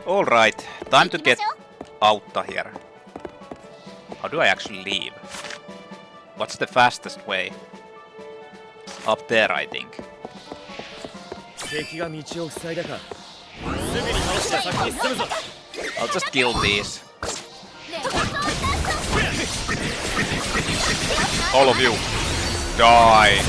Alright, time to get out of here. How do I actually leave? What's the fastest way? Up there, I think. I'll just kill these. All of you, die!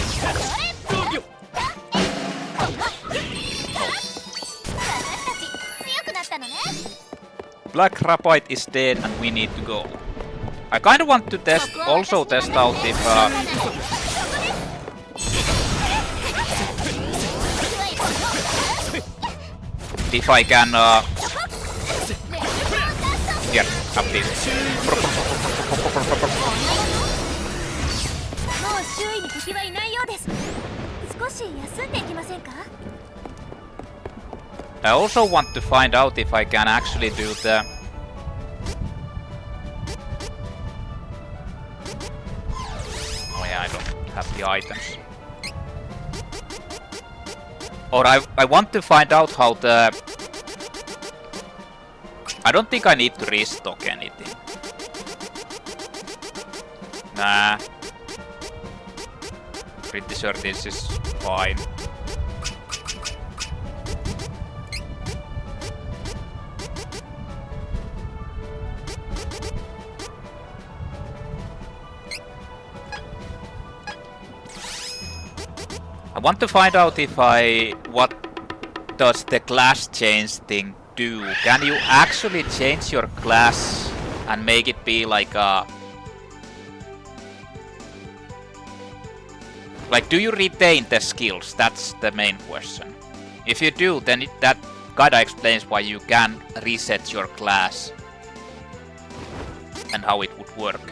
Black Rapite is dead and we need to go. I kinda want to test out if I can here, have this. I also want to find out if I can actually do the oh yeah, I don't have the items. Or I want to find out how the I don't think I need to restock anything. Nah. Pretty sure this is fine. I want to find out if what does the class change thing do? Can you actually change your class and make it be like a... Like, do you retain the skills? That's the main question. If you do, then that kinda explains why you can reset your class and how it would work.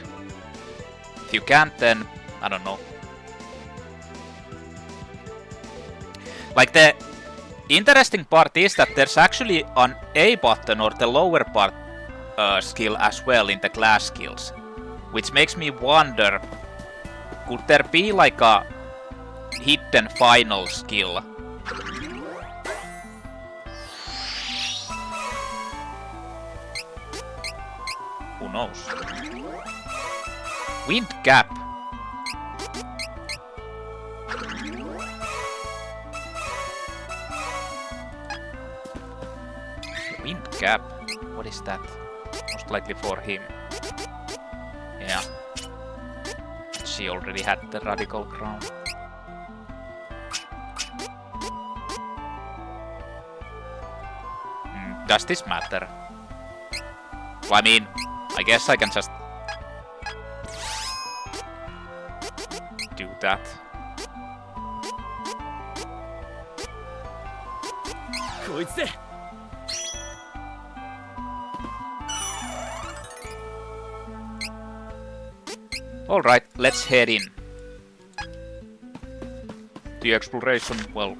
If you can't, then I don't know. Like, the interesting part is that there's actually an A button or the lower part skill as well in the class skills. Which makes me wonder, could there be like a hidden final skill? Who knows? Wind Cap. Wind Cap? What is that? Most likely for him. Yeah. She already had the Radical Crown. Does this matter? Well, I mean, I guess I can just do that. Alright, let's head in. The exploration, well,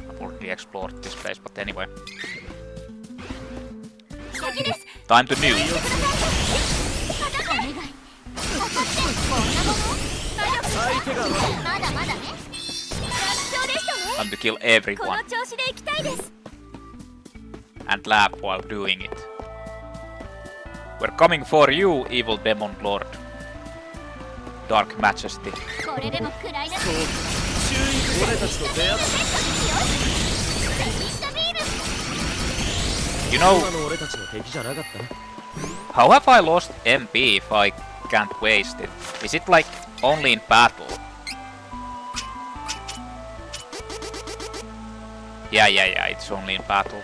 I've already explored this place, but anyway. Time to new. Time to kill everyone. And laugh while doing it. We're coming for you, evil demon lord. Dark Majesty. You know, how have I lost MP if I can't waste it? Is it like only in battle? Yeah, it's only in battle.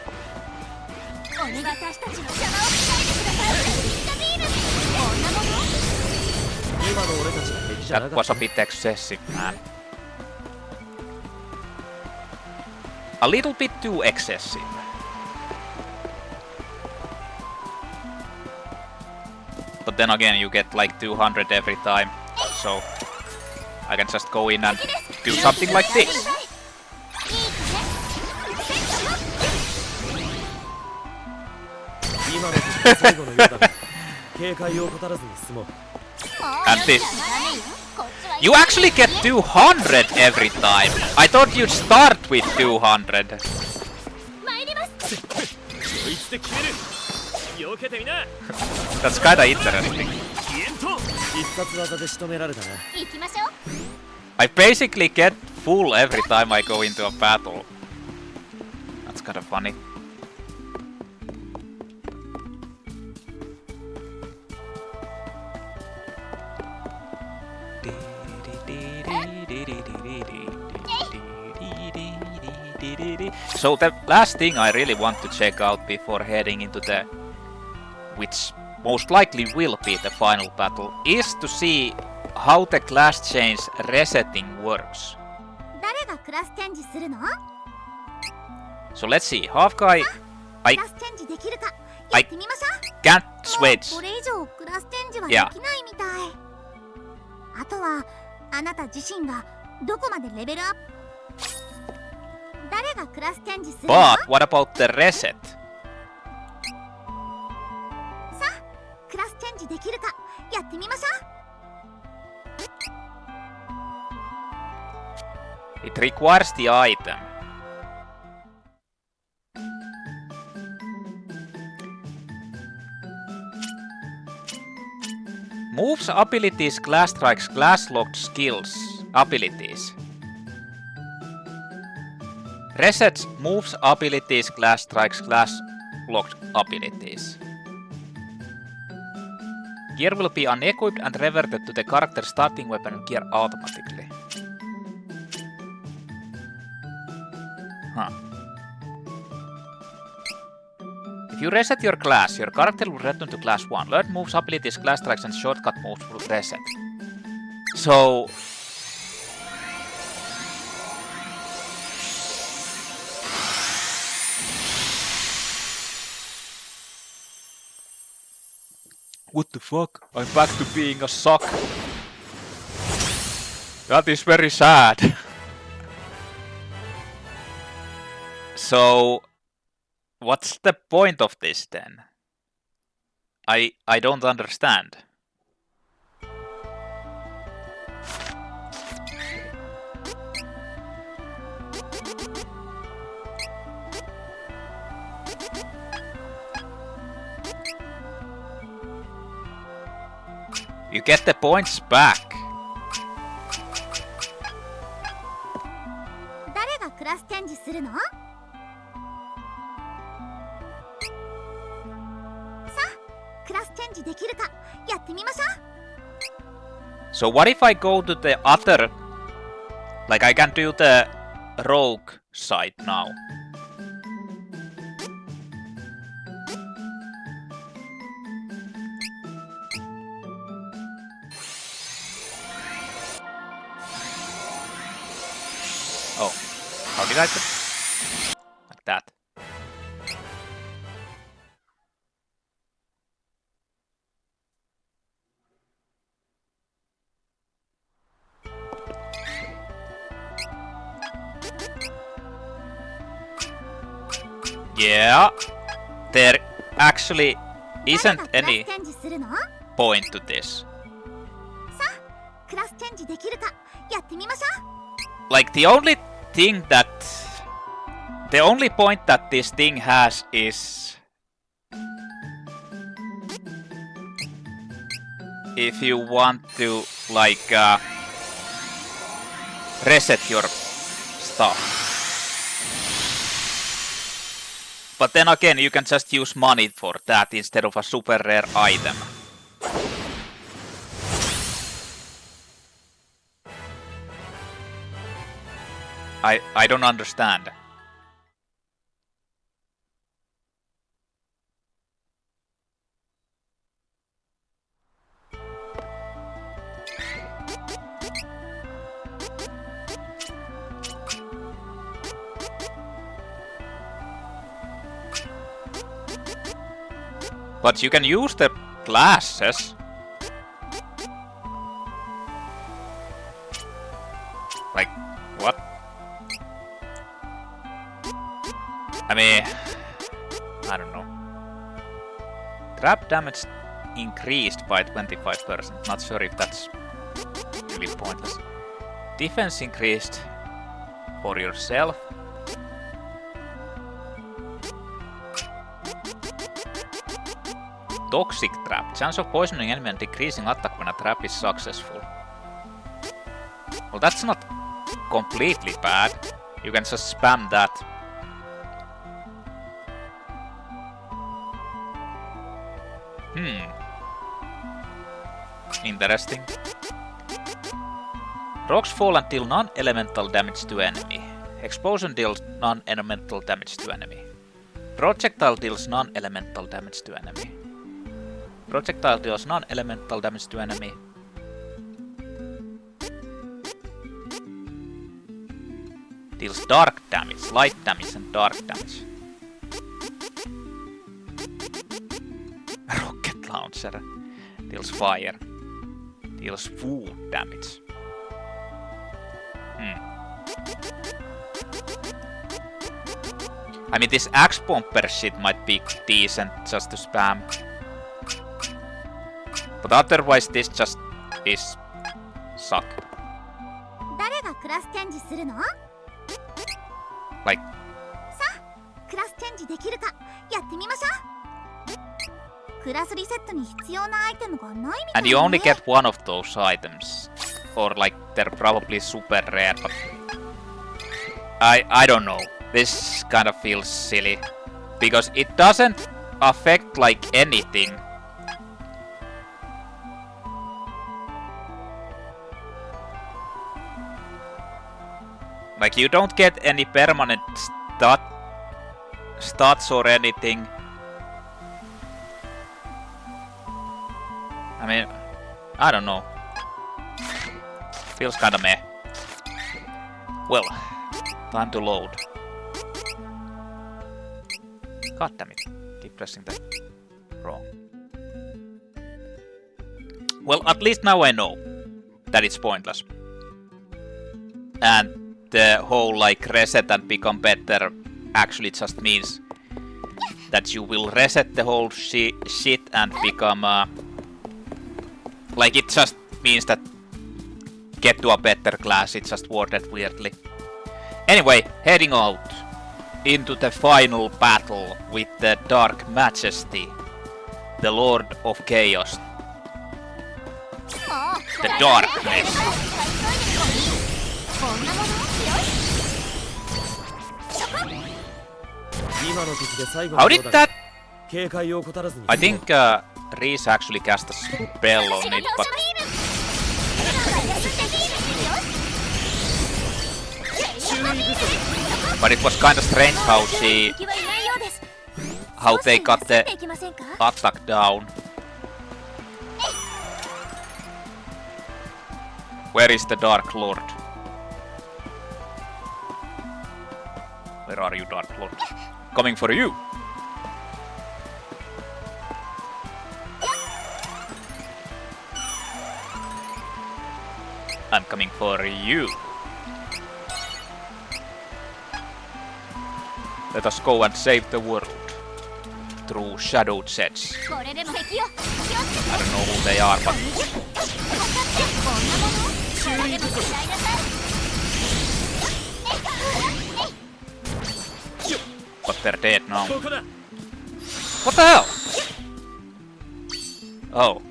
That was a bit excessive, man. A little bit too excessive. But then again, you get like 200 every time, so I can just go in and do something like this. And this. You actually get 200 every time. I thought you'd start with 200. That's kinda interesting. I basically get full every time I go into a battle. That's kinda funny. So the last thing I really want to check out before heading into the, which most likely will be the final battle, is to see how the class change resetting works. So let's see, Hawkeye, I can't switch. Yeah. But what about the reset? It requires the item. Moves, abilities, class strikes, class locked skills, abilities. Resets, moves, abilities, class strikes, class locked abilities. Gear will be unequipped and reverted to the character's starting weapon and gear automatically. Huh. If you reset your class, your character will return to class 1. Learn moves, abilities, class strikes and shortcut moves will reset. So... what the fuck? I'm back to being a sock. That is very sad. So... what's the point of this then? I don't understand. You get the points back. So what if I go to the other, like I can do the rogue side now. Oh, how did I do? Like that. Yeah, there actually isn't any point to this. Like the only point that this thing has is if you want to like reset your stuff. But then again, you can just use money for that instead of a super rare item. I don't understand. But you can use the classes. Like, what? I mean, I don't know. Trap damage increased by 25%. Not sure if that's really pointless. Defense increased for yourself. Toxic Trap. Chance of poisoning enemy and decreasing attack when a trap is successful. Well, that's not completely bad. You can just spam that. Interesting. Rocks fall and deal non-elemental damage to enemy. Explosion deals non-elemental damage to enemy. Projectile deals non-elemental damage to enemy. Projectile deals non-elemental damage to enemy. Deals dark damage, light damage and dark damage. Rocket launcher deals fire. Deals food damage. I mean, this axe bumper shit might be decent just to spam. But otherwise this just is suck. Like, and you only get one of those items. Or like they're probably super rare, but I don't know. This kind of feels silly because it doesn't affect like anything. Like you don't get any permanent stats or anything. I mean, I don't know. Feels kinda meh. Well, time to load. God damn it. Keep pressing that wrong. Well, at least now I know that it's pointless. And the whole like reset and become better actually just means that you will reset the whole shit and become like it just means that get to a better class, it's just worded weirdly. Anyway, heading out into the final battle with the Dark Majesty, the Lord of Chaos. The Darkness. How did that? I think Riesz actually cast a spell on it, but it was kind of strange how they got the attack down. Where is the Dark Lord? Where are you, Dark Lord? Coming for you! I'm coming for you! Let us go and save the world through Shadow Jets. I don't know who they are, but they're dead now. What the hell? Oh.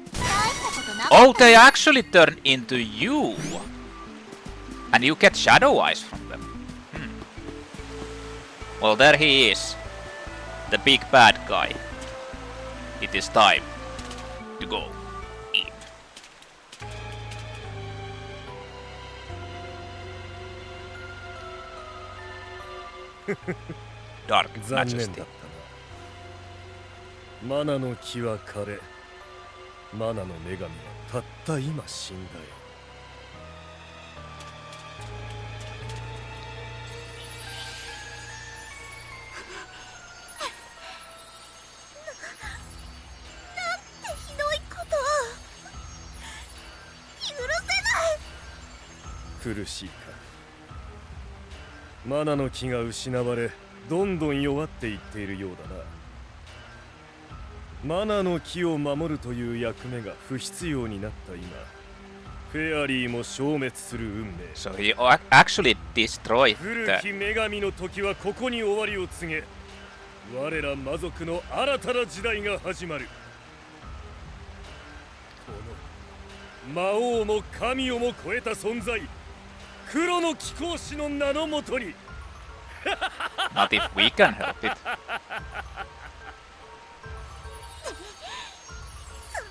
Oh, they actually turn into you! And you get shadow eyes from them. Well, there he is. The big bad guy. It is time to go in. Dark Majesty. Mana no ki wa kare. Mana no megami wa tatta ima shinda yo. Mana no kiが失われ、どんどん弱っていっているようだな。マナの木を守るという役目が不必要になった今、フェアリーも消滅する運命。So he actually destroyed the... 古き女神の時はここに終わりを告げ、我ら魔族の新たな時代が始まる。魔王も神をも超えた存在黒の貴公子の名のもとに Not if we can help it. そん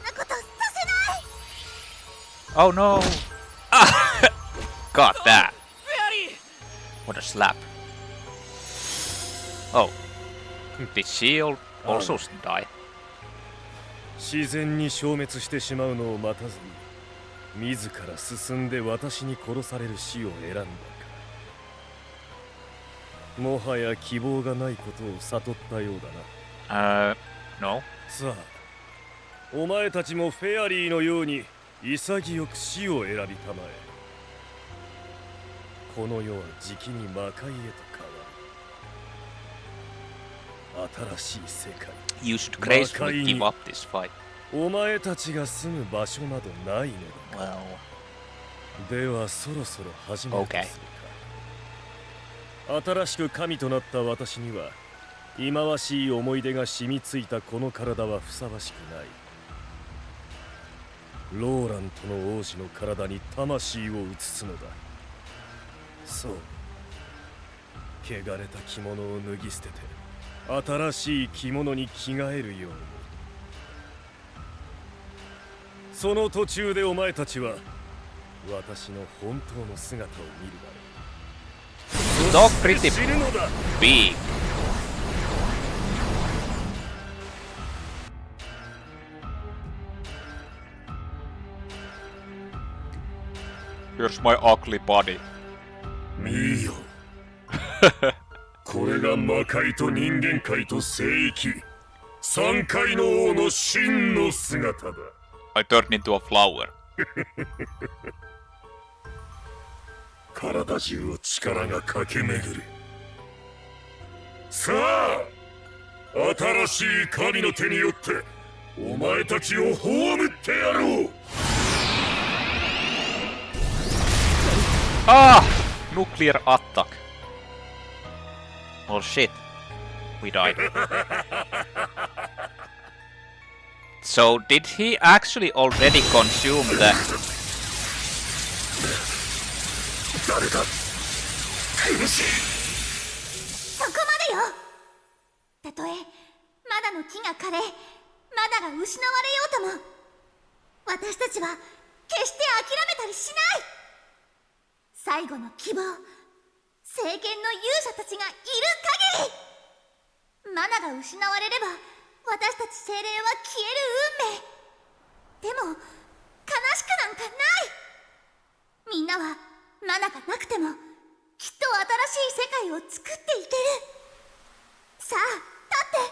なことさせない。 Oh no! Ah! Got that! What a slap. Oh. Did she also die? 自然に消滅してしまうのを待たずに自ら進んで私に殺される死を選んだか。もはや希望がないことを悟ったようだな。No. さあ、お前たちもフェアリーのように潔く死を選びたまえ。この世はじきに魔界へと変わる。新しい世界。You should gracefully give up this fight. お前たちが住む場所などないのだ。ではそろそろ始めるとするか。新しく神となった私には忌まわしい思い出が染みついたこの体はふさわしくない。ローラントの王子の体に魂を移すのだ。そう、汚れた着物を脱ぎ捨てて新しい着物に着替えるように。その途中でお前たちは私の本当の姿を見るだろう。 Dog pretty big. Here's my ugly body. 見よ。これが魔界と人間界と聖域三界の王の真の姿だ。 I turned into a flower. 体中を力が駆け巡る。さあ、新しい神の手によってお前たちを葬ってやろう。 Ah! Nuclear attack. Oh shit. We died. So did he actually already consume the... 誰だ。そこまでよ。たとえまだの木が枯れ、まだが失われようとも、私たちは決して諦めたりしない。最後の希望、聖剣の勇者たちがいる限り、マナが失われれば私たち精霊は消える運命。でも悲しくなんかない。みんなはマナがなくてもきっと新しい世界を作っていける。さあ立って。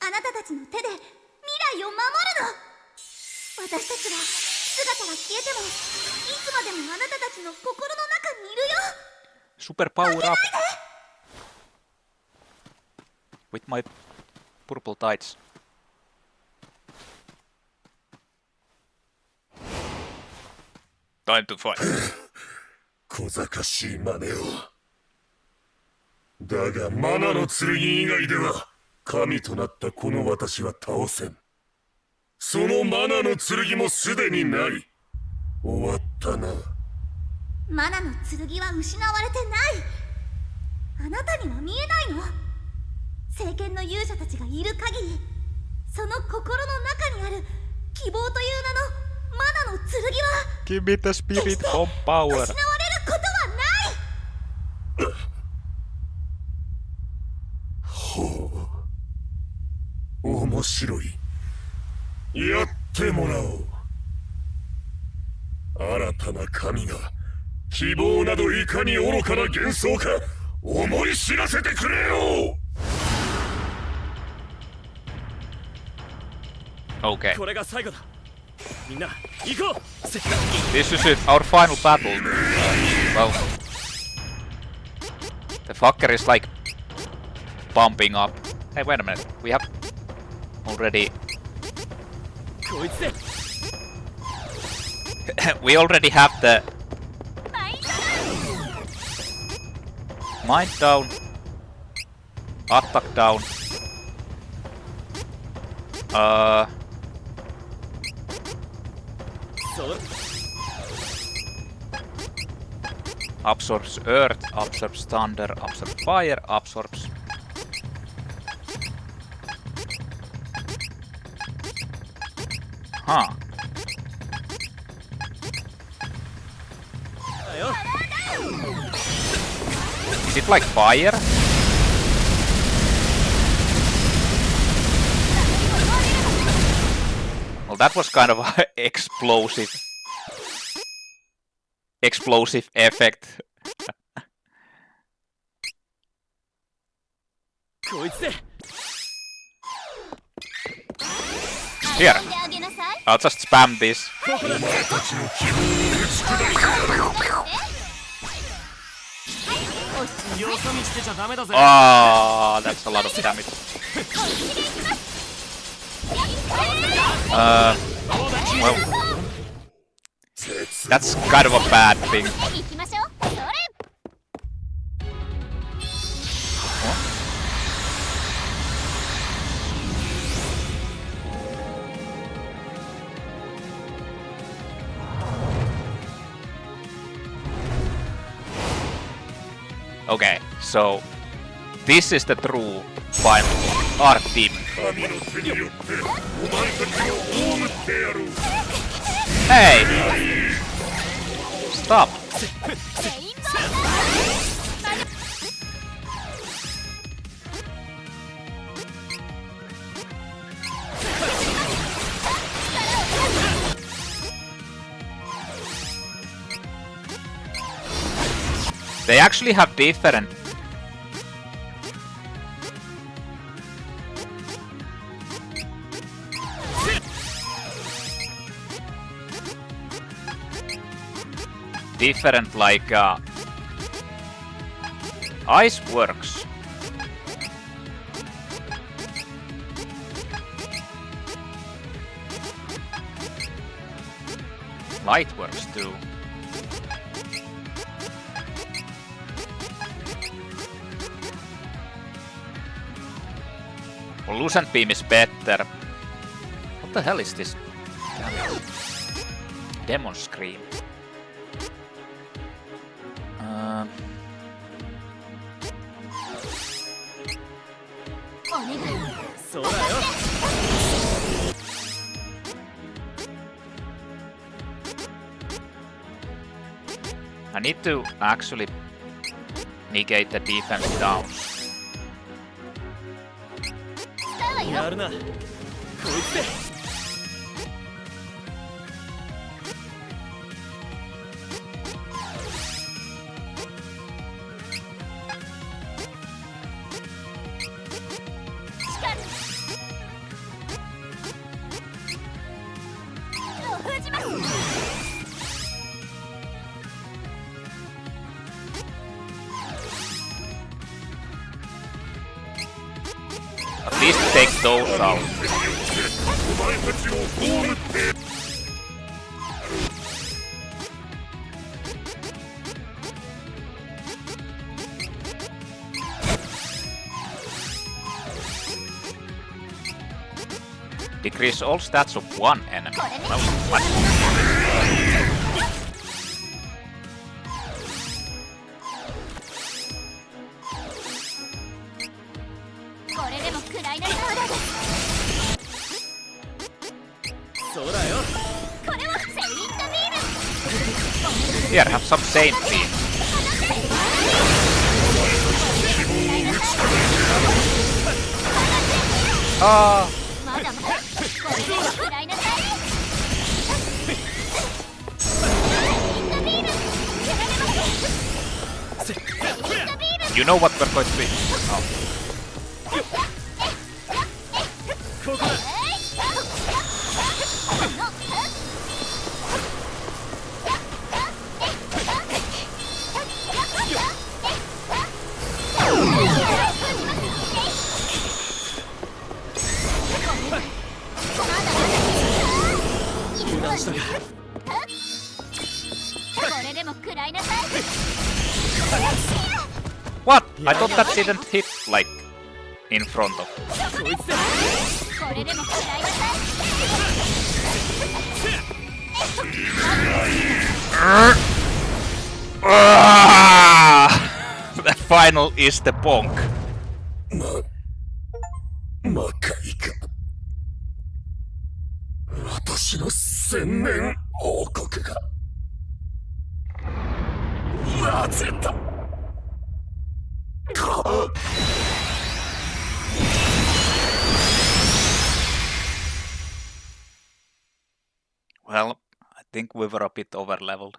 あなたたちの手で未来を守るの。私たちは姿が消えてもいつまでもあなたたちの心の中にいるよ。 Super power up! With my purple tights. Time to fight. 小賢しい真似を。だがマナの剣以外では神となったこの私は倒せん。そのマナの剣もすでにない。終わったな。マナの剣は失われてない。あなたには見えないの。聖剣の勇者たちがいる限り、その心の中にある希望という名のマナの剣は Give me the spirit 決して of power. 失われることはない。ほう、面白い。やってもらおう。新たな神が希望などいかに愚かな幻想か思い知らせてくれよ。 Okay. これが最後だ。みんな行こう。 This is it, our final battle. Well, the fucker is like bumping up. Hey, wait a minute. We have already. We already have the mind down, attack down. Absorbs earth, absorbs thunder, absorbs fire, absorbs... Huh. Is it like fire? Well, that was kind of an explosive effect. Here, I'll just spam this. Oh, that's a lot of damage. Well, that's kind of a bad thing. Okay, so this is the true final Archdemon. Hey! Stop! They actually have different like ice works. Light works too. Well, Lucent Beam is better. What the hell is this? Demon Scream. I need to actually negate the defense down. At least take those out. Decrease all stats of one enemy. Well, what? Here, have some Saint Beam. Oh. You know what we're going to be. Oh. What? I thought that didn't hit, like, in front of. The final is the bonk. 魔界か。私の千年王国がなぜだ。Well, I think we were a bit over-leveled.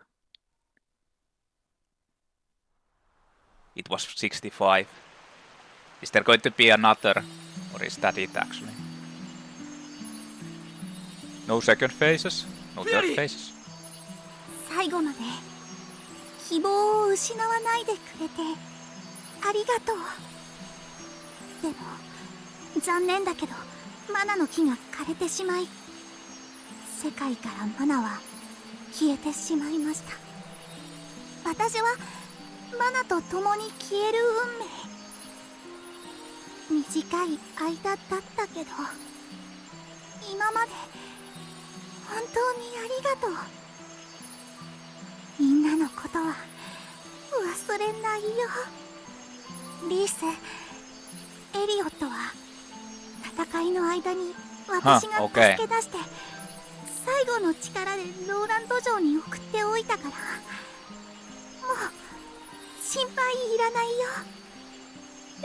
It was 65. Is there going to be another? Or is that it actually? No second phases? No third phases? 最後まで希望を失わないでくれてありがとう。でも残念だけどマナの木が枯れてしまい、世界からマナは消えてしまいました。私はマナと共に消える運命。短い間だったけど今まで本当にありがとう。みんなのことは忘れないよ。リース、エリオットは戦いの間に私が助け出して、最後の力でローランド城に送っておいたから、もう心配いらないよ。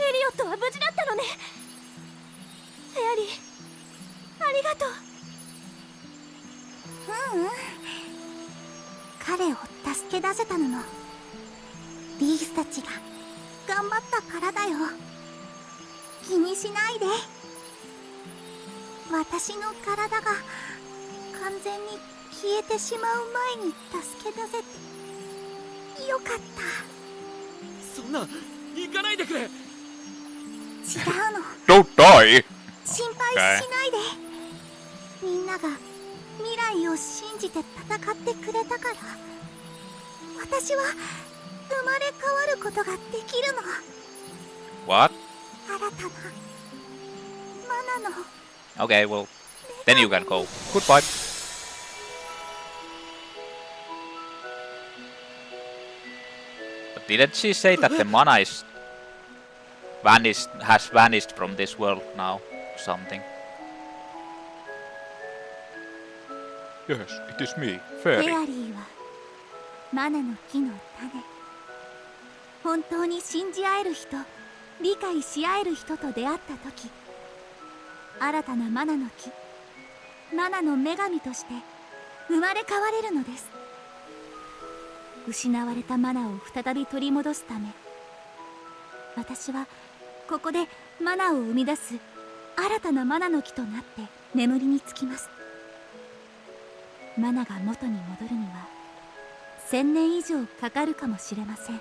エリオットは無事だったのね。フェアリー、ありがとう。彼を助け出せたのもリースたちが頑張ったからだよ。気にしないで。私の体が完全に消えてしまう前に助け出せてよかった。そんな行かないでくれ。違うDon't の。die! 心配しないで。みんなが未来を信じて戦ってくれたから、私は生まれ変わることができるの。 What? 新たなマナの Okay, well, then you can go. Goodbye. But didn't she say that the mana is has vanished from this world now? Something. Yes, it is me, フ Fairy. ェアリーはマナの木の種。本当に信じ合える人、理解し合える人と出会った時、新たなマナの木、マナの女神として生まれ変われるのです。失われたマナを再び取り戻すため、私はここでマナを生み出す新たなマナの木となって眠りにつきます。マナが元に戻るには1000年以上かかるかもしれません。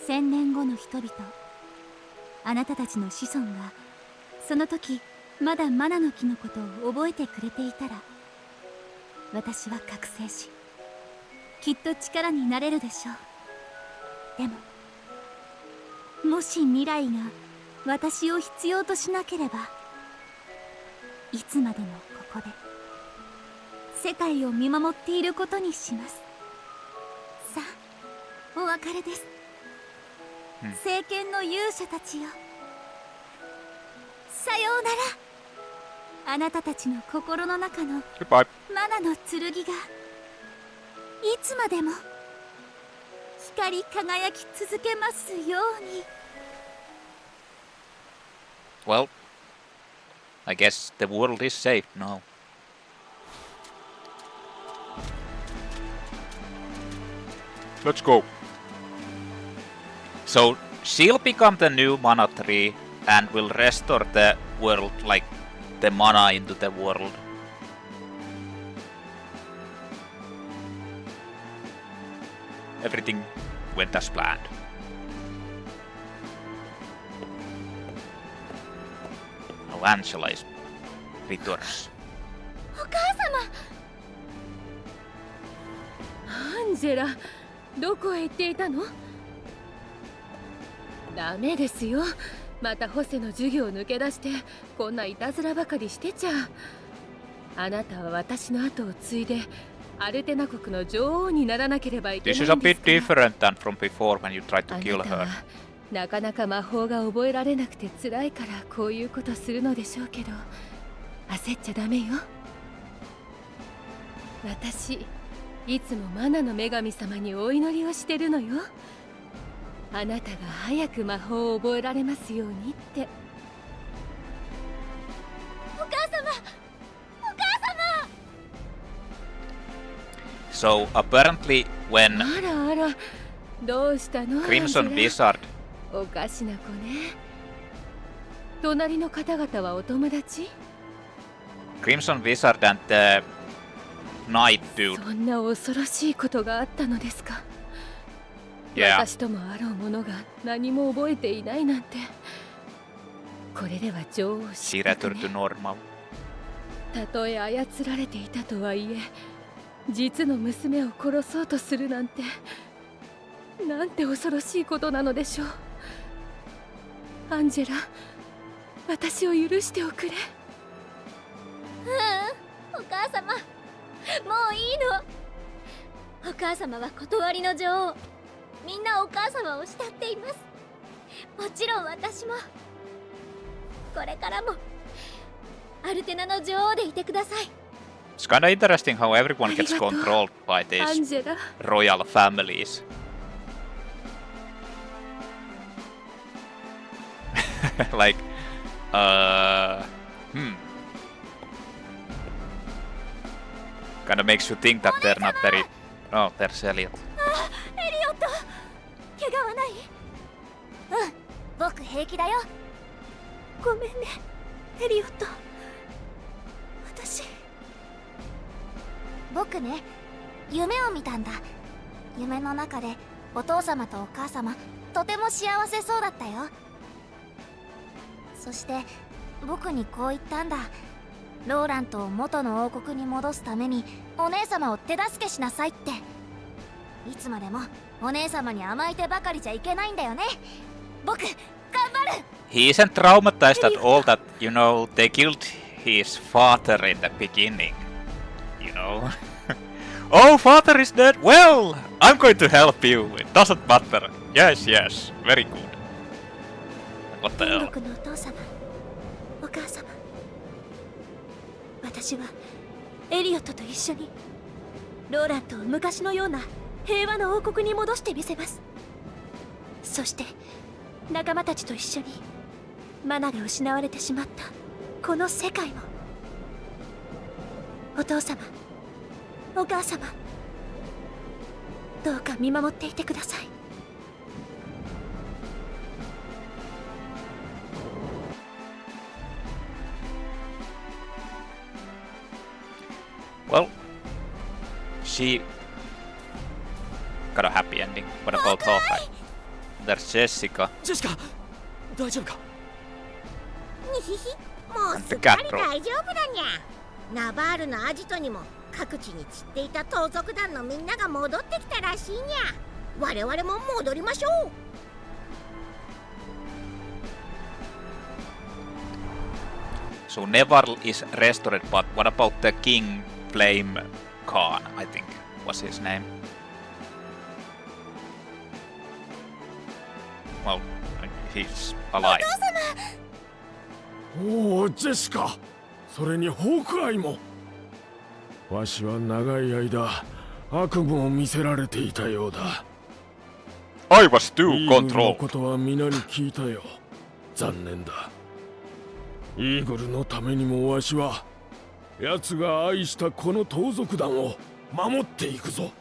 1000年後の人々、あなたたちの子孫がその時まだマナの木のことを覚えてくれていたら、私は覚醒しきっと力になれるでしょう。でももし未来が私を必要としなければ、いつまでもここで世界を見守っていることにします。さあ、お別れです。聖剣の勇者たちよ、さようなら。あなたたちの心の中の Goodbye. マナの剣がいつまでも光り輝き続けますように。 Well, I guess the world is safe now. Let's go. So she'll become the new mana tree and will restore the world, like the mana into the world. Everything went as planned. Now Angela returns. お母様。アンジェラ、どこへ行っていたの？ダメですよ。またホセの授業を抜け出してこんないたずらばかりしてちゃ。あなたは私の後を継いでアルテナ国の女王にならなければいけない This ん is a です bit から different than from before when you tried あ to な kill たは her. なかなか魔法が覚えられなくて辛いからこういうことするのでしょうけど焦っちゃダメよ。私いつもマナの女神様にお祈りをしてるのよ。あなたが早く魔法を覚えられますようにって。お母様、お母様。 So apparently when あらあら、どうしたの Crimson アンジェ Wizard ラ。おかしな子ね。隣の方々はお友達？ Crimson Wizard and the Knight dude. そんな恐ろしいことがあったのですか。Yeah. 私ともあろう者が何も覚えていないなんて。これでは女王 She 失格 returned to ね。 normal. たとえ操られていたとはいえ、実の娘を殺そうとするなんて、なんて恐ろしいことなのでしょう。アンジェラ、私を許しておくれ。お母様、もういいの。お母様は断りの女王。みんなお母様を慕っています。もちろん私も。これからもアルテナの女王でいてください。 It's kinda interesting how everyone gets ありがとう。 controlled by アン these ジェラ、 royal families. Like, Kinda makes you think that they're not very. Oh, there's Elliot. エリオット、怪我はない？うん、僕平気だよ。ごめんね、エリオット。僕ね、夢を見たんだ。夢の中でお父様とお母様とても幸せそうだったよ。そして僕にこう言ったんだ。ローラントを元の王国に戻すためにお姉様を手助けしなさいって。いつまでもお姉様に甘えてばかりじゃいけないんだよね。僕頑張る。 He isn't traumatized at all that, you know, they killed his father in the beginning. You know? Oh, father is dead! Well, I'm going to help you. It doesn't matter. Yes, yes. Very good. What the 天 hell? 国のお父様、お母様、私はエリオットと一緒にローラントを昔のような平和の王国に戻してみせます。そして仲間たちと一緒にマナが失われてしまったこの世界も。お父様、お母様、どうか見守っていてください。Well, she got a happy ending. What about Hawkeye? There's Jessica ジェシカ大丈夫か。にひひ、もう and す the っか cat り bro. 大丈夫だにゃ。ナバールのアジトにも各地に散っていた盗賊団のみんなが戻ってきたらしいにゃ。我々も戻りましょう。So Nevarl is restored, but what about the King Flame Khan, I think was his name. Well, he's alive. おお、ジェシカ、それにホークアイも。わしは長い間悪夢を見せられていたようだ。 I was too イーグルの controlled. ことは皆に聞いたよ。残念だ。イーグルのためにもわしは奴が愛したこの盗賊団を守っていくぞ。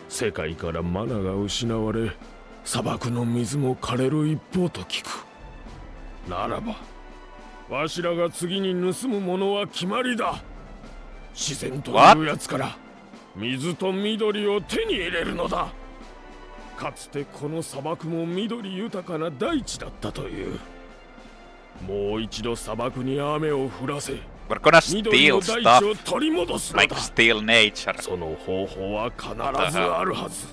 世界からマナが失われ、砂漠の水も枯れる一方と聞く。ならばわしらが次に盗むものは決まりだ。自然というやつから水と緑を手に入れるのだ。かつてこの砂漠も緑豊かな大地だったという。もう一度砂漠に雨を降らせ、 We're gonna 緑 steal の大地を stuff 取り戻すの like だ。 steal nature. その方法は必ずあるはず。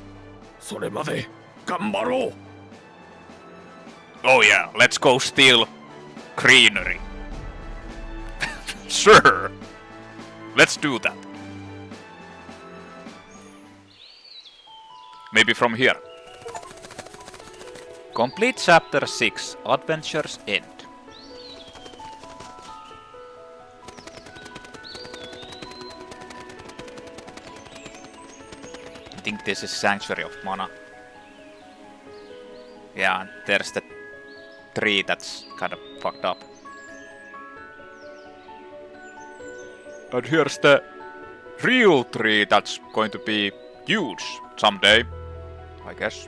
それまで頑張ろう。 Oh yeah, let's go steal greenery. Sure. Let's do that. Maybe from here. Complete chapter 6, Adventure's End. I think this is Sanctuary of Mana. Yeah, and there's the tree that's kind of fucked up. And here's the real tree that's going to be huge someday, I guess.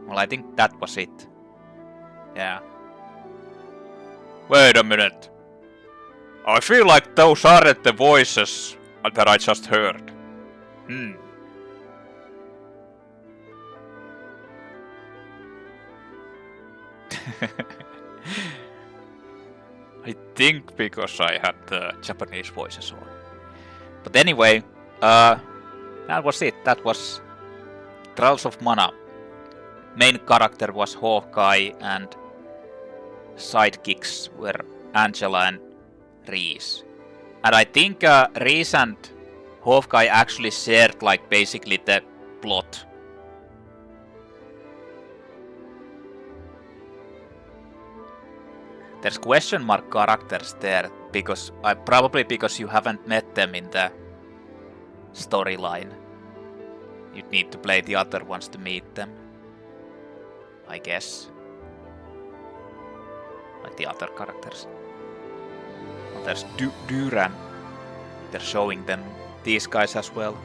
Well, I think that was it. Yeah. Wait a minute. I feel like those aren't the voices that I just heard. I think because I had the Japanese voices on. But anyway, that was it. That was Trials of Mana. Main character was Hawkeye and sidekicks were Angela and Riesz. And I think Riesz and Hawkeye actually shared like basically the plot. There's question mark characters there because probably because you haven't met them in the storyline. You need to play the other ones to meet them, I guess. Like the other characters. Well, there's Duran. They're showing them these guys as well.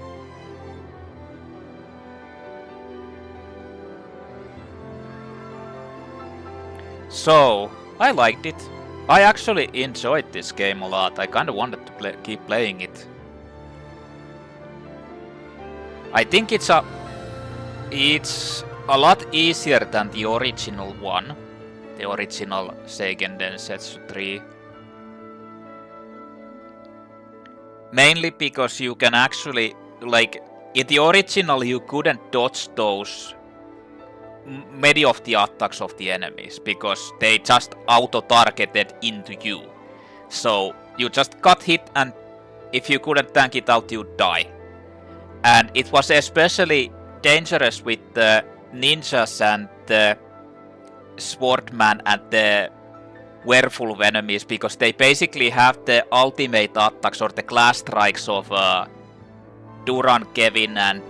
So, I liked it. I actually enjoyed this game a lot. I kinda wanted to keep playing it. I think it's a lot easier than the original one. The original Seiken Densetsu 3. Mainly because you can actually, like, in the original you couldn't dodge those many of the attacks of the enemies because they just auto-targeted into you. So you just got hit and if you couldn't tank it out you'd die. And it was especially dangerous with the ninjas and the swordman and the werewolf enemies because they basically have the ultimate attacks or the class strikes of Duran, Kevin and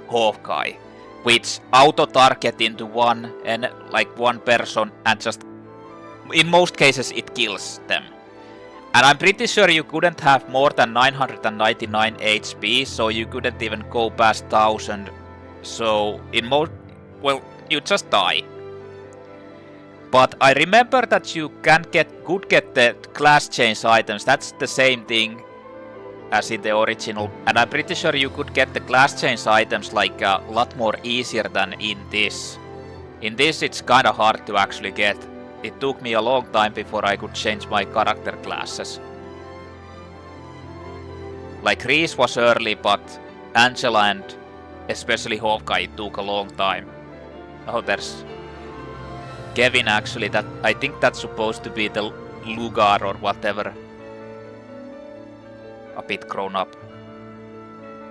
Hawkeye, which auto-target into one person and just in most cases it kills them. And I'm pretty sure you couldn't have more than 999 HP, so you couldn't even go past 1000. So well, you just die. But I remember that you could get the class change items. That's the same thing as in the original. And I'm pretty sure you could get the class change items like a lot more easier than in this. In this it's kinda hard to actually get. It took me a long time before I could change my character classes. Like Riesz was early, but Angela and especially Hawkeye took a long time. Oh, there's Kevin actually. That I think that's supposed to be the Lugar or whatever. A bit grown up.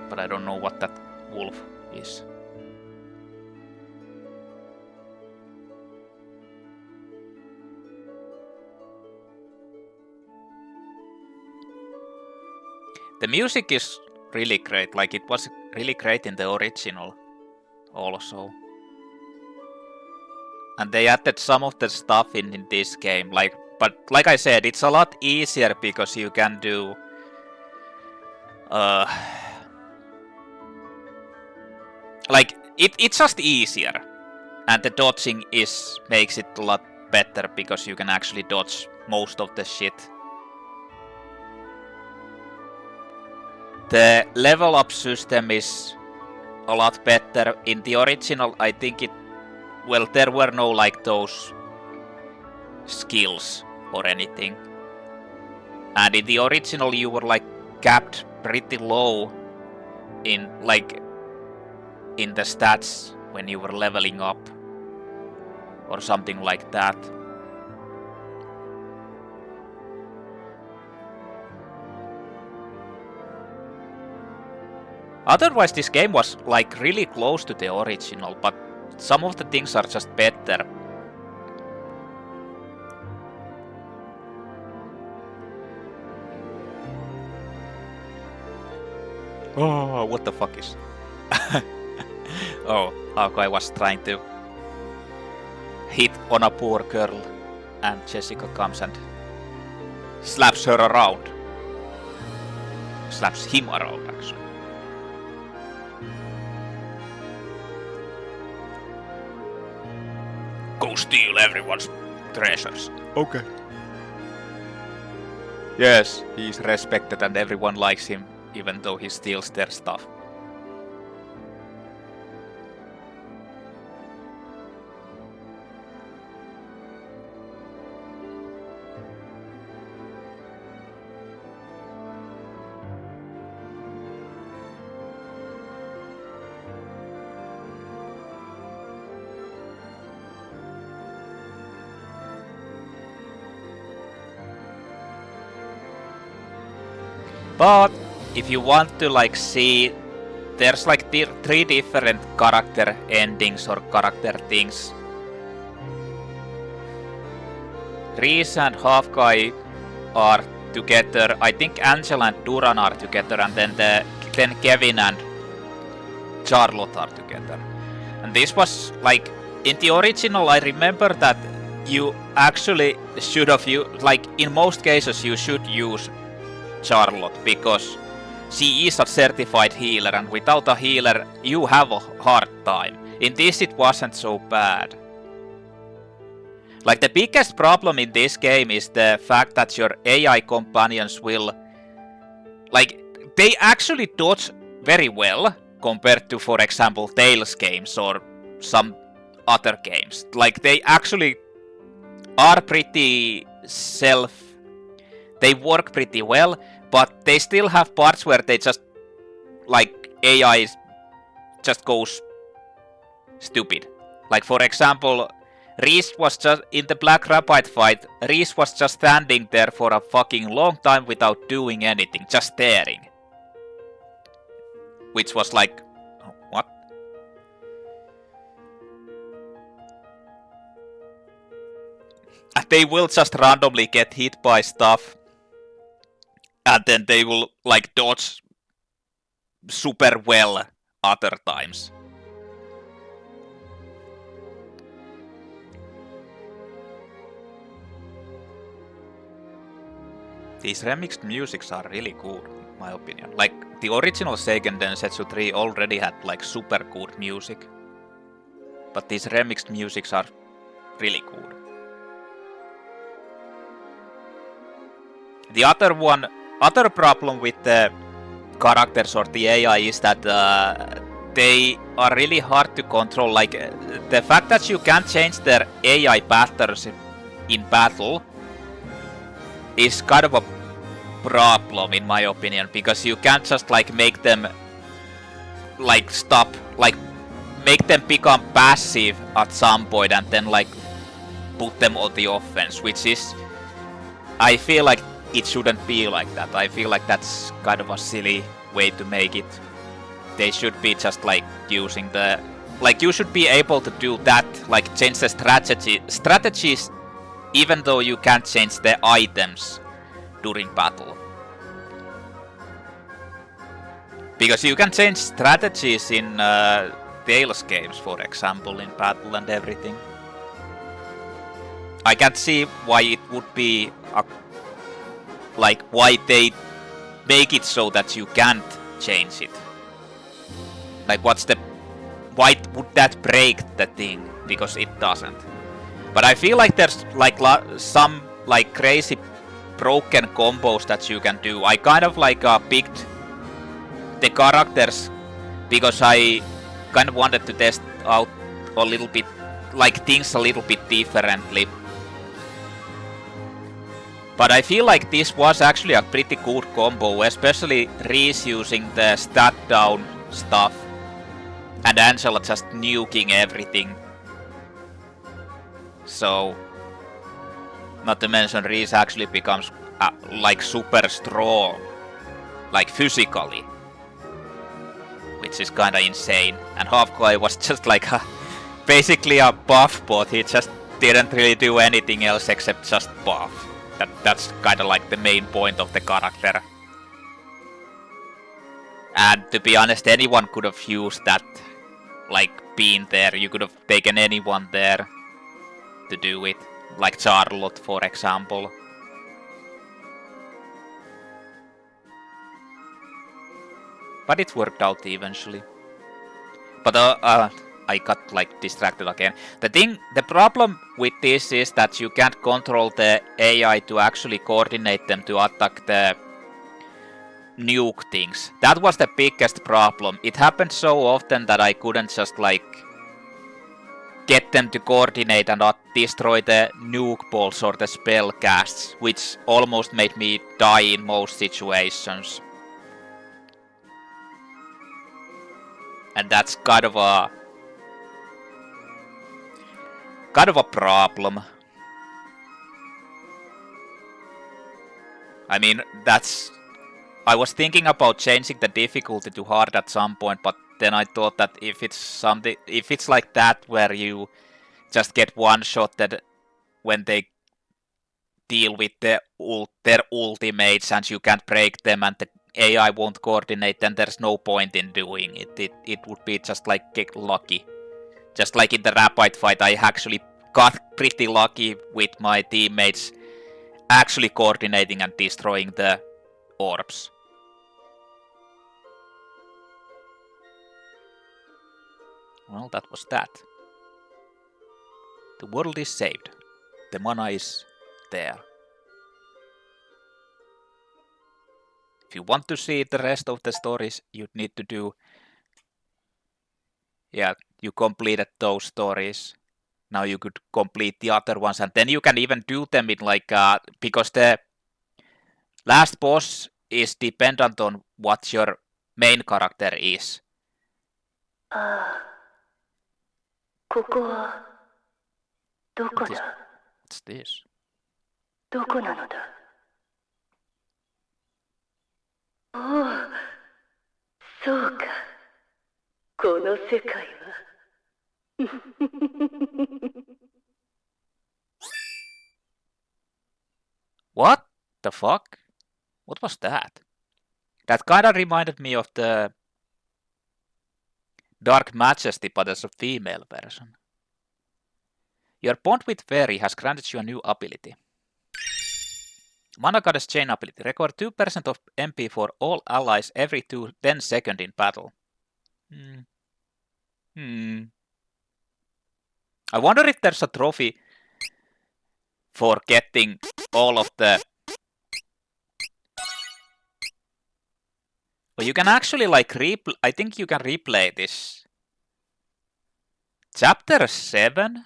But I don't know what that wolf is. The music is really great, like it was really great in the original also. And they added some of the stuff in this game, but like I said, it's a lot easier because you can do it's just easier. And the dodging makes it a lot better because you can actually dodge most of the shit. The level up system is a lot better. In the original, I think there were no like those skills or anything. And in the original you were like capped pretty low in the stats when you were leveling up or something like that. Otherwise this game was like really close to the original, but some of the things are just better. Oh, what the fuck is... Oh, Hawkeye was trying to hit on a poor girl and Jessica comes and slaps her around. Slaps him around, actually. Go steal everyone's treasures. Okay. Yes, he's respected and everyone likes him, even though he steals their stuff. But if you want to like see, there's like three different character endings or character things. Riesz and Hawkeye are together. I think Angela and Duran are together, and then Kevin and Charlotte are together. And this was like in the original. I remember that you actually should have like in most cases you should use Charlotte because she is a certified healer, and without a healer you have a hard time. In this it wasn't so bad. Like the biggest problem in this game is the fact that your AI companions will like they actually dodge very well compared to, for example, Tales games or some other games. Like they actually are pretty they work pretty well, but they still have parts where they just like AI just goes stupid. Like for example, Riesz was just in the Black Rabbit fight. Riesz was just standing there for a fucking long time without doing anything, just staring. Which was like, what? And they will just randomly get hit by stuff, and then they will like dodge super well other times. These remixed musics are really good, in my opinion. Like, the original Seiken Densetsu 3 already had, like, super good music. But these remixed musics are really good. The other problem with the characters or the AI is that they are really hard to control. Like, the fact that you can't change their AI patterns in battle is kind of a problem in my opinion, because you can't just like make them like stop, like make them become passive at some point and then like put them on the offense, which is, I feel like it shouldn't be like that. I feel like that's kind of a silly way to make it. They should be just like using the, like you should be able to do that, like change the strategies even though you can't change the items during battle. Because you can change strategies in Tales games, for example, in battle and everything. I can't see why it would be like why they make it so that you can't change it. Like why would that break the thing? Because it doesn't. But I feel like there's like some like crazy broken combos that you can do. I kind of like picked the characters because I kind of wanted to test out a little bit, like things a little bit differently. But I feel like this was actually a pretty good combo, especially Riesz using the stat down stuff and Angela just nuking everything. So, not to mention Riesz actually becomes like super strong, like physically, which is kinda insane. And Hawkeye was just like basically a buff bot. He just didn't really do anything else except just buff. That's kinda like the main point of the character. And to be honest, anyone could have used that, like, being there. You could have taken anyone there to do it. Like Charlotte, for example. But it worked out eventually. But I got like distracted again. The problem with this is that you can't control the AI to actually coordinate them to attack the nuke things. That was the biggest problem. It happened so often that I couldn't just like get them to coordinate and not destroy the nuke balls or the spell casts, which almost made me die in most situations. And that's kind of a problem. I mean, I was thinking about changing the difficulty to hard at some point, but then I thought that if it's like that where you just get one-shotted when they deal with their ultimates and you can't break them and the AI won't coordinate, then there's no point in doing it. It would be just like get lucky. Just like in the rapid fight, I actually got pretty lucky with my teammates actually coordinating and destroying the orbs. Well, that was that. The world is saved. The mana is there. If you want to see the rest of the stories, you'd need to do... Yeah, you completed those stories. Now you could complete the other ones, and then you can even do them in like... because the last boss is dependent on what your main character is. ここはどこだ? What's this? どこなのだ? おお、そうか。この世界は。What the fuck? What was that? That kinda reminded me of the Dark Majesty, but as a female version. Your bond with Fairy has granted you a new ability. Mana Goddess Chain ability. Recover 2% of MP for all allies every 10 seconds in battle. I wonder if there's a trophy for getting all of the... But you can actually like I think you can replay this. Chapter 7?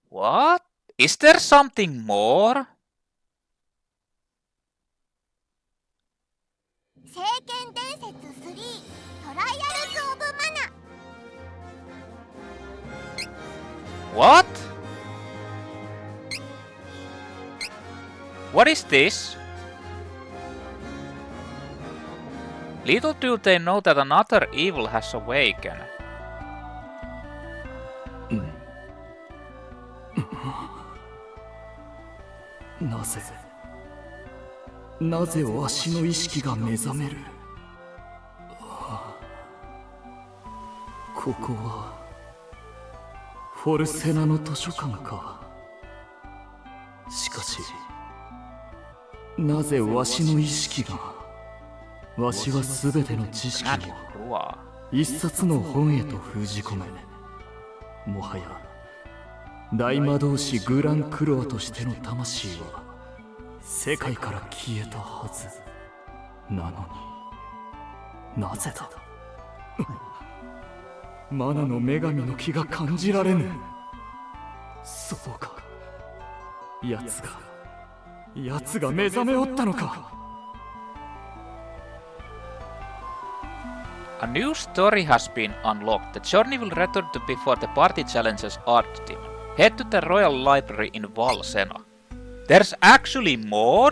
What? Is there something more? Seiken Densetsu 3 Trials of Mana. What? What is this? Little do they know that another evil has awakened. Naze なぜわしの意識が目覚める？ここはフォルセナの図書館か。しかしなぜわしの意識が、わしはすべての知識を一冊の本へと封じ込め、もはや大魔導士グランクロアとしての魂は世界から消えたはずなのに、なぜだ？マナの女神の気が感じられぬ。そうか。奴が目覚めおったのか。A new story has been unlocked. The journey will return to before the party challenges Archdemon. Head to the Royal Library in Valsena. There's actually more?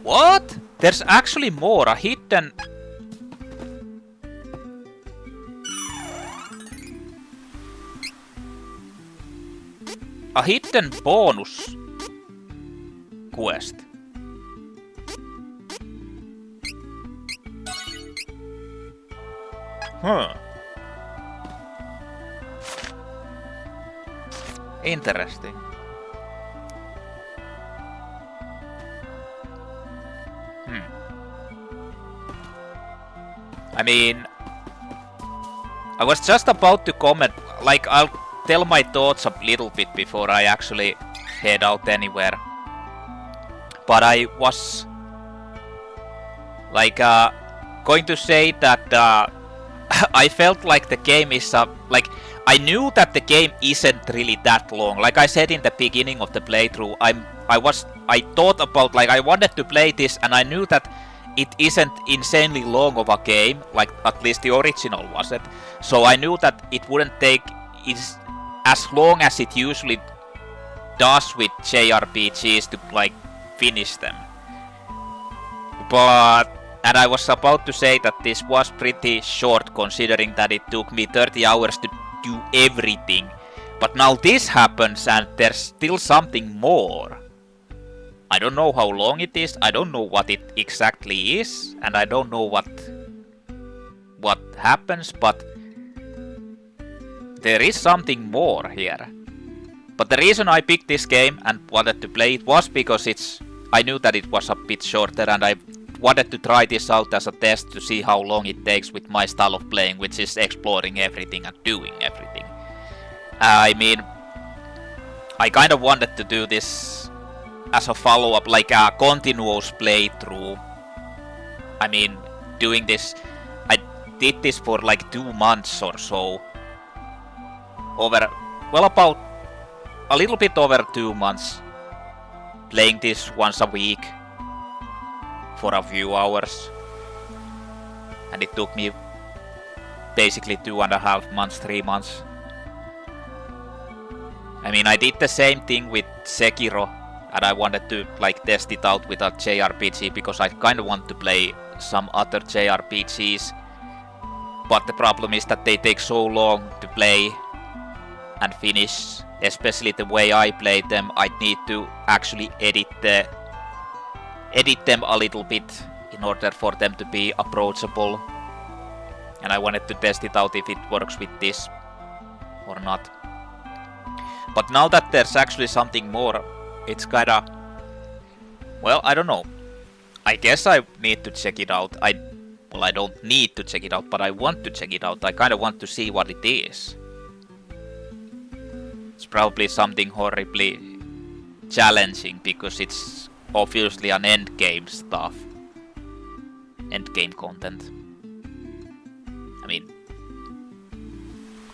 What? There's actually more. A hidden... A hidden bonus quest. Interesting. I mean, I was just about to comment, like, I'll tell my thoughts a little bit before I actually head out anywhere. But I was, like, going to say that I felt like the game is, like, I knew that the game isn't really that long. Like I said in the beginning of the playthrough, I thought about, like, I wanted to play this and I knew that it isn't insanely long of a game, like at least the original wasn't. So I knew that it wouldn't take as long as it usually does with JRPGs to, like, finish them. And I was about to say that this was pretty short considering that it took me 30 hours to do everything. But now this happens and there's still something more. I don't know how long it is, I don't know what it exactly is, and I don't know what happens, but there is something more here. But the reason I picked this game and wanted to play it was because I knew that it was a bit shorter and I wanted to try this out as a test to see how long it takes with my style of playing, which is exploring everything and doing everything. I mean, I kind of wanted to do this as a follow-up, like a continuous playthrough. I mean, doing this, I did this for like 2 months or so. About a little bit over 2 months. Playing this once a week for a few hours. And it took me basically 2.5 months, 3 months. I mean, I did the same thing with Sekiro. And I wanted to, like, test it out with a JRPG because I kind of want to play some other JRPGs. But the problem is that they take so long to play and finish, especially the way I play them. I need to actually edit them a little bit in order for them to be approachable. And I wanted to test it out if it works with this or not. But now that there's actually something more, it's kinda... Well, I don't know. I guess I need to check it out. I don't need to check it out, but I want to check it out. I kinda want to see what it is. It's probably something horribly challenging, because it's obviously an endgame stuff. Endgame content. I mean...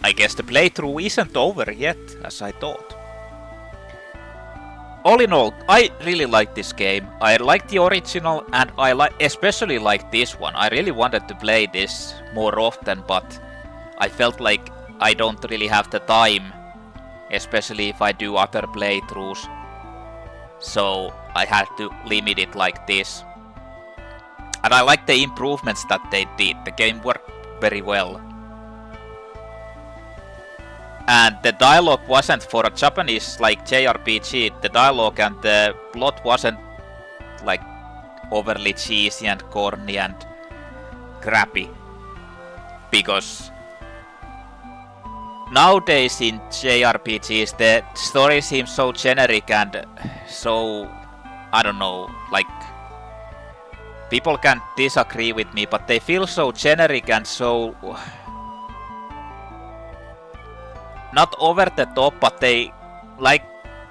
I guess the playthrough isn't over yet, as I thought. All in all, I really like this game. I like the original and I especially like this one. I really wanted to play this more often, but I felt like I don't really have the time, especially if I do other playthroughs. So I had to limit it like this. And I like the improvements that they did. The game worked very well. And the dialogue wasn't, for a Japanese, like, JRPG, the dialogue and the plot wasn't, like, overly cheesy and corny and crappy. Because nowadays in JRPGs the story seems so generic and so, I don't know, like, people can disagree with me, but they feel so generic and so... not over the top, but they, like,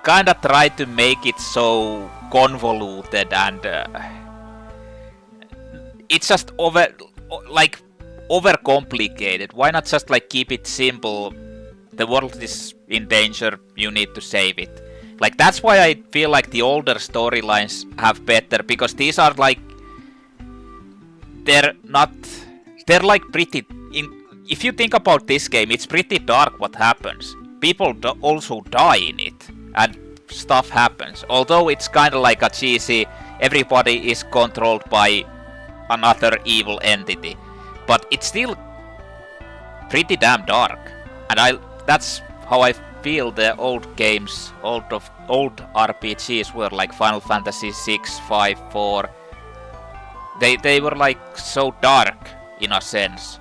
kinda try to make it so convoluted and it's just overcomplicated. Why not just like keep it simple? The world is in danger, you need to save it. Like that's why I feel like the older storylines have better, because these are like they're like pretty if you think about this game, it's pretty dark what happens. People also die in it and stuff happens. Although it's kind of like a cheesy, everybody is controlled by another evil entity, but it's still pretty damn dark. And that's how I feel the old games, old RPGs were, like Final Fantasy 6, 5, 4. They were like so dark in a sense.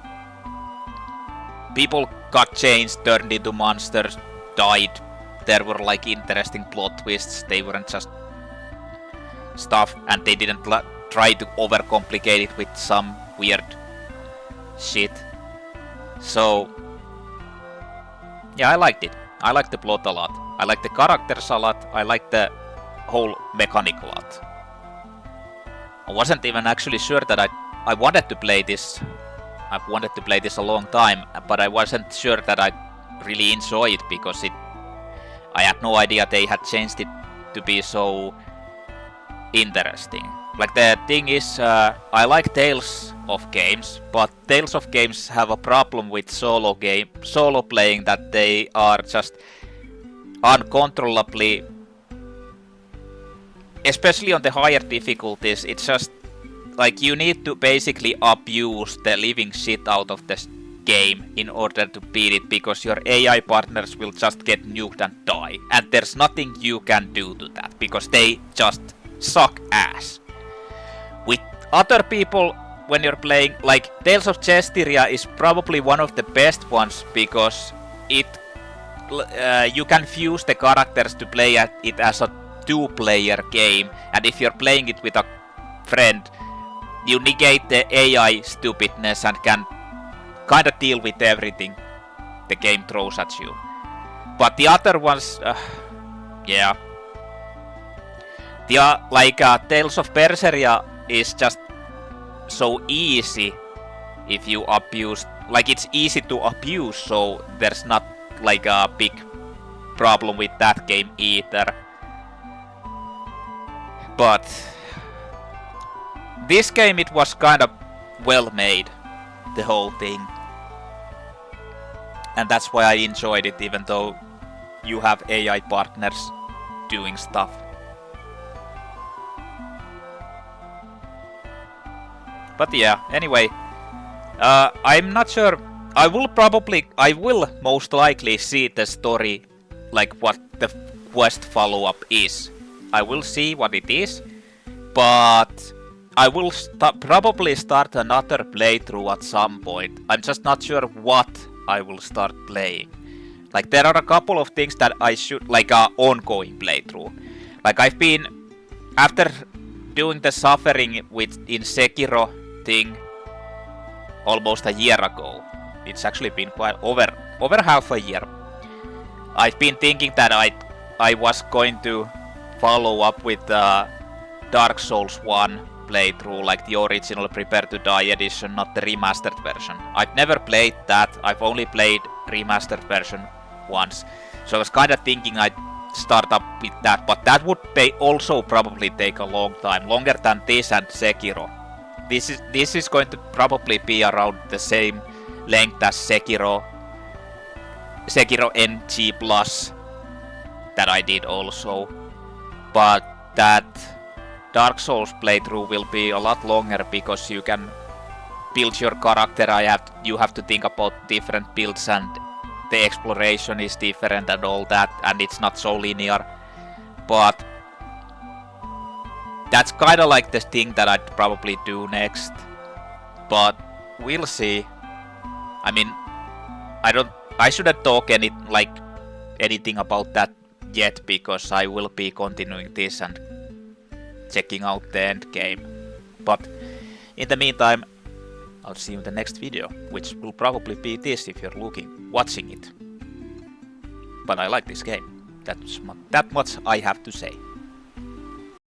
People got changed, turned into monsters, died. There were like interesting plot twists. They weren't just stuff, and they didn't try to overcomplicate it with some weird shit. So yeah, I liked it. I liked the plot a lot. I liked the characters a lot. I liked the whole mechanic a lot. I wasn't even actually sure that I wanted to play this. I've wanted to play this a long time, but I wasn't sure that I'd really enjoy it, because I had no idea they had changed it to be so interesting. Like the thing is, I like Tales of games, but Tales of games have a problem with solo playing, that they are just uncontrollably, especially on the higher difficulties. It's just like you need to basically abuse the living shit out of this game in order to beat it, because your AI partners will just get nuked and die, and there's nothing you can do to that because they just suck ass. With other people, when you're playing, like Tales of Chestiria is probably one of the best ones, because you can fuse the characters to play it as a two-player game, and if you're playing it with a friend, you negate the AI stupidness and can kind of deal with everything the game throws at you. But the other ones, yeah. Tales of Berseria is just so easy if you abuse, like it's easy to abuse, so there's not like a big problem with that game either. But this game, it was kind of well made, the whole thing. And that's why I enjoyed it, even though you have AI partners doing stuff. But yeah, anyway, I'm not sure. I will most likely see the story, like what the quest follow-up is. I will see what it is, but I will probably start another playthrough at some point. I'm just not sure what I will start playing. Like there are a couple of things that I should, like a ongoing playthrough. Like I've been, after doing the suffering in Sekiro thing almost a year ago. It's actually been quite over half a year. I've been thinking that I was going to follow up with Dark Souls 1 playthrough, like the original Prepare to Die edition, not the remastered version. I've never played that. I've only played remastered version once. So I was kind of thinking I'd start up with that, but that would also probably take a long time, longer than this and Sekiro. This is going to probably be around the same length as Sekiro NG Plus that I did also, but that Dark Souls playthrough will be a lot longer because you can build your character. You have to think about different builds, and the exploration is different and all that, and it's not so linear. But that's kind of like the thing that I'd probably do next. But we'll see. I mean, I shouldn't talk anything about that yet, because I will be continuing this and checking out the end game. But in the meantime, I'll see you in the next video, which will probably be this if you're watching it. But I like this game. That much I have to say.